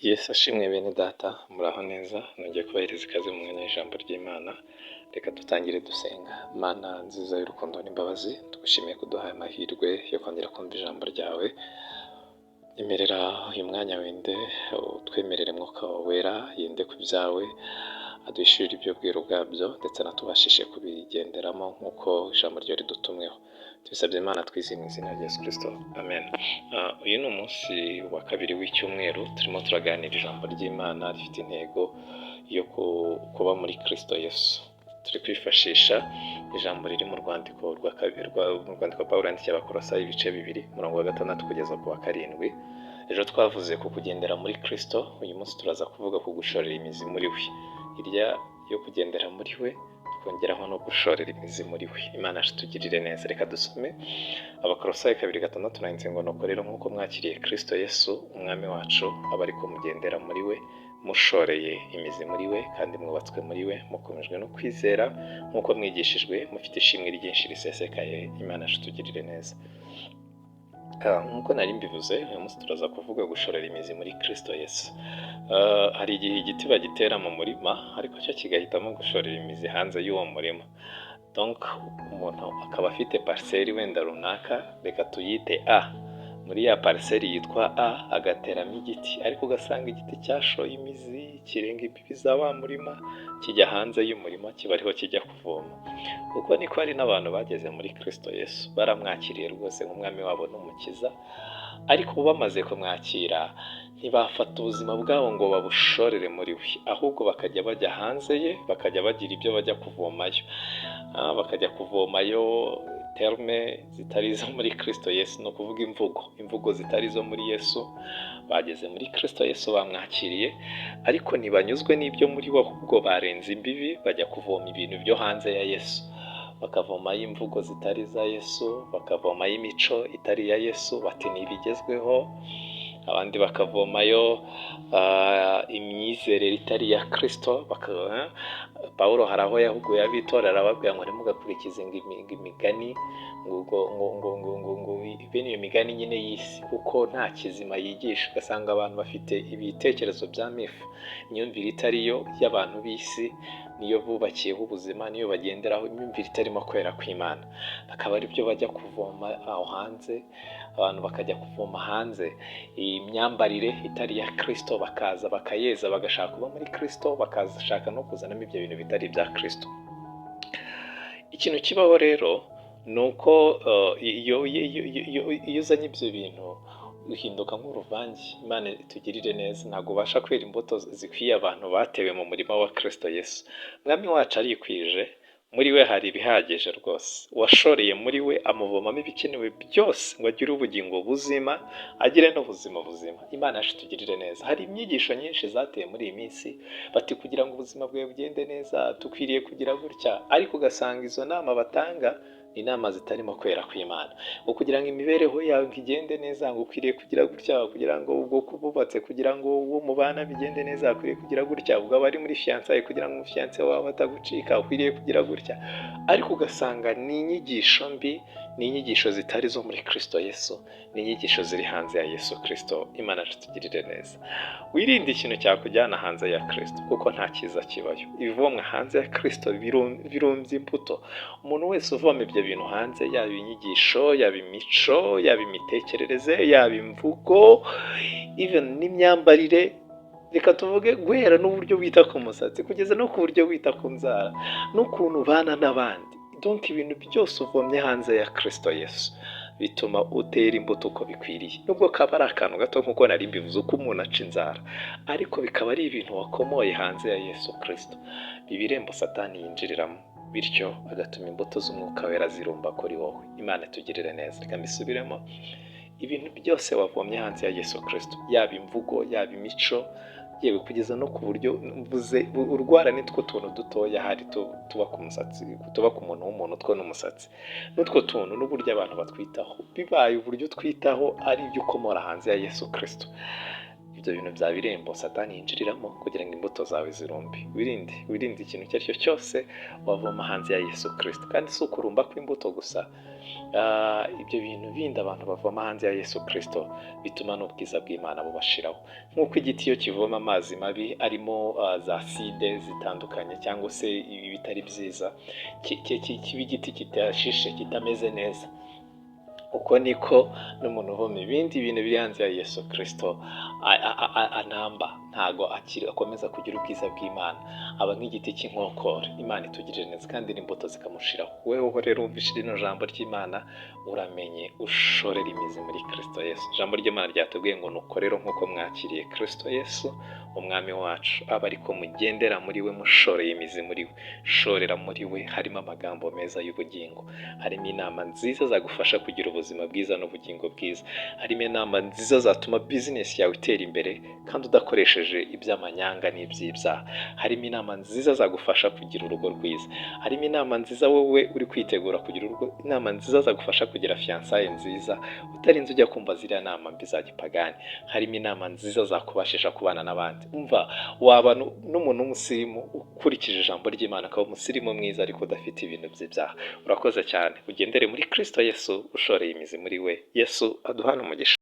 Yesu ashimwe bene data, muraho neza, nongeye kubahereza ikaze mu mwanya w'ijambo ry'Imana. Reka dutangire dusenga. Mana nziza y'urukundo n'imbabazi, tugushimiye kuduhaye amahirwe yo kongera kumva ijambo ryawe. Emerera uyu mwanya wende, utwemerere mwuka wawe wera yende ku byawe, aduhishurire ibyo bwiru bwabyo, ndetse natubashishe kubigenderamo nk'uko ijambo ryawe ridutumweho. Tubisabye Imana twizeye mu izina rya Yesu Kristo, amen. Uyu ni umunsi wa kabiri w'icyumweru, turimo turaganira ijambo ry'Imana rifite intego yo kuba muri Kristo Yesu. Turi kwifashisha ijambo riri mu rwandiko rwa kabiri mu rwandiko Pawulo yandikiye Abakolosayi ibice 2 umurongo wa 6 kugeza ku wa 7. Ejo twavuze ku kugendera muri Kristo, uyu munsi turaza kuvuga ku gushorera imizi muri we. Hirya yo kugendera muri we, twongeraho no gushorera imizi muri we. Imana tugirire neza. Reka dusome Abakolosayi 2:6 nanditse ngo nuko rero nk'uko mwakiriye Kristo Yesu umwami wacu, aba ariko mugendera muri we, mushoreye imizi muri we kandi mwubatswe muri we, mukomejwe no kwizera nk'uko mwigishijwe, mufite ishimwe ryinshi risesekaye. Imana tugirire neza. Nk'uko nari mbivuze, uyu munsi turaza kuvuga gushorera imizi muri Kristo Yesu. Hari igihe igiti bagitera mu murima ariko cyo kigahitamo gushorera imizi hanze y'uwo murima. Donc umuntu akaba afite parcelle wenda runaka, reka tuyite A. Muri ya parcelle yitwa A agateramo igiti, ariko ugasanga igiti cyashoye imizi kirenga imbibi za wa murima, kijya hanze y'umurima, kiba ariho kijya kuvoma. Uko niko hari n'abantu bageze muri Kristo Yesu, baramwakiriye rwose nk'umwami wabo n'umukiza, ariko bamaze kumwakira ntibafata ubuzima bwabo ngo babushorere muri we, ahubwo bakajya bajya hanze ye, bakajya bagira ibyo bajya kuvomayo. Bakajya kuvomayo terme zitari izo muri Kristo Yesu, no kuvuga imvugo zitari izo muri Yesu. Bageze muri Kristo Yesu bamwakiriye, ariko ntibanyuzwe n'ibyo muri we, ahubwo barenze imbibi bajya kuvoma ibintu byo hanze ya Yesu. Bakavomayo imvugo zitari za Yesu, bakavomayo imico itari ya Yesu, bati ntibigezweho. Abandi bakavomayo imyizerere itari ya Kristo. Pawulo hari aho yahuguye abitorera, arababwira ngo ntimugakurikize imigani ngo bene iyo migani nyine y'isi, kuko nta kizima yigisha. Ugasanga abantu bafite ibitekerezo bya mifu, imyumvire itariyo y'abantu b'isi niyo bubakiyeho ubuzima, niyo bagenderaho, imyumvire itarimo kwera kw'Imana. Akaba ari byo bajya kuvoma aho hanze. Abantu bakajya kuvoma hanze imyambarire itari ya Kristo, bakaza bakayeza, bagashaka kuba muri Kristo, bakashaka no kuzanamo ibyo bintu bitari ibya Kristo. Ikintu kibaho rero ni uko iyo uzanye ibyo bintu uhinduka nk'uruvange. Imana tugirire neza. Ntabwo ubasha kwera imbuto zikwiye abantu batewe mu murima wa Kristo Yesu. Mwami wacu arikwije, muri we hari ibihagije rwose. Washoreye muri we, amuvomamo ibikenewe byose ngo agire ubugingo buzima, agire n'ubuzima buzima. Imana yacu tugirire neza. Hari inyigisho nyinshi zateye muri iyi minsi, bati kugira ngo ubuzima bwawe bugende neza tukwiriye kugira gutya, ariko ugasanga izo nama batanga ni inama zitarimo kwera kw'Imana. Kugira ngo imibereho yawe igende neza, ngo ukwiriye kugira gutya, kugira ngo ubwo kububatse, kugira ngo uwo mubana bigende neza, ukwiriye kugira gutya. Ubwo abari muri fiançailles, kugira ngo umufiance wawe atagucika, ukwiriye kugira gutya. Ariko ugasanga ni inyigisho mbi, ni inyigisho zitari zo muri Kristo Yesu, ni inyigisho ziri hanze ya Yesu Kristo. Imana tugirire neza. Wirinde ikintu cyakujyana hanze ya Kristo, kuko nta cyiza kibayo. Ibivomwa hanze ya Kristo birumbye imbuto. Umuntu wese uvoma ibyo bintu hanze, yaba inyigisho, yaba imico, yaba imitekerereze, yaba imvugo, even n'imyambarire, reka tuvuge guhera n'uburyo wita ku musatsi kugeza no ku buryo wita ku nzara, n'ukuntu ubana n'abandi. Donc ibintu byose uvomye hanze ya Kristo Yesu bituma utera imbuto uko bikwiriye. Nubwo kaba ari akantu gato nk'uko nari mbivuze, uko umuntu aca inzara, ariko bikaba ari ibintu wakomoye hanze ya Yesu Kristo. Ibirembo Satani yinjiriramo, bityo agatuma imbuto z'umwuka wera zirumba kuri wowe. Imana tugirire neza. Reka mbisubiremo. Ibintu byose wavomye hanze ya Yesu Kristo, yaba imvugo, yaba imico, yewe kugeza no ku buryo urwara nitwo tuntu dutoya hari tuba ku musatsi, tuba ku muntu w'umuntu, two n'umusatsi, n'utwo tuntu n'uburyo abantu batwitaho, bibaye uburyo twitaho ari ibyo ukomora hanze ya Yesu Kristo. ibyo bintu byaba irembo satani yinjiriramo kugira ngo imbuto zawe zirumbe. Wirinde ikintu icyo ari cyo cyose wavoma hanze ya Yesu Kristo, kandi si ukurumba kw'imbuto gusa, ibyo bintu bindi abantu bavoma hanze ya Yesu Kristo bituma n'ubwiza bw'Imana bubashiraho. Nk'uko igiti iyo kivoma amazi mabi arimo za side zitandukanye cyangwa se ibitari byiza, kiba igiti kitashishe kitameze neza, uko niko n'umuntu uvoma ibindi bintu biri hanze ya Yesu Kristo anamba, ntago akomeza kugira ubwiza bw'Imana, aba nk'igiti cy'inkokore. Imana itugirire neza kandi n'imbuto zikamushiraho. Weho rero wumvise rino jambo ry'Imana, uramenye ushorera imizi muri Kristo Yesu. Ijambo ry'Imana ryatubwiye ngo nuko rero nk'uko mwakiriye Kristo Yesu umwami wacu, aba ariko mugendera muri we mushoreye imizi muri we. Shorera muri we harimo amagambo meza y'ubugingo, harimo inama nziza zagufasha kugira ubuzima bwiza n'ubugingo bwiza, harimo inama nziza zatuma bizinesi yawe itera imbere kandi udakoresheje iby'amanyanga n'iby'ibyaha, harimo inama nziza zagufasha kugira urugo rwiza, harimo inama nziza wowe uri kwitegura kugira urugo, inama nziza zagufasha kugira fiyansaye nziza utarinze ujya kumva ziriya nama mbi za gipagani, harimo inama nziza zakubashisha kubana n'abandi. Umva, waba n'umuntu w'umusirimu ukurikije ijambo ry'Imana, akaba umusirimu mwiza ariko udafite ibintu by'ibyaha. Urakoze cyane, ugendere muri Kristo Yesu ushoreye imizi muri we. Yesu aduhane umugisha.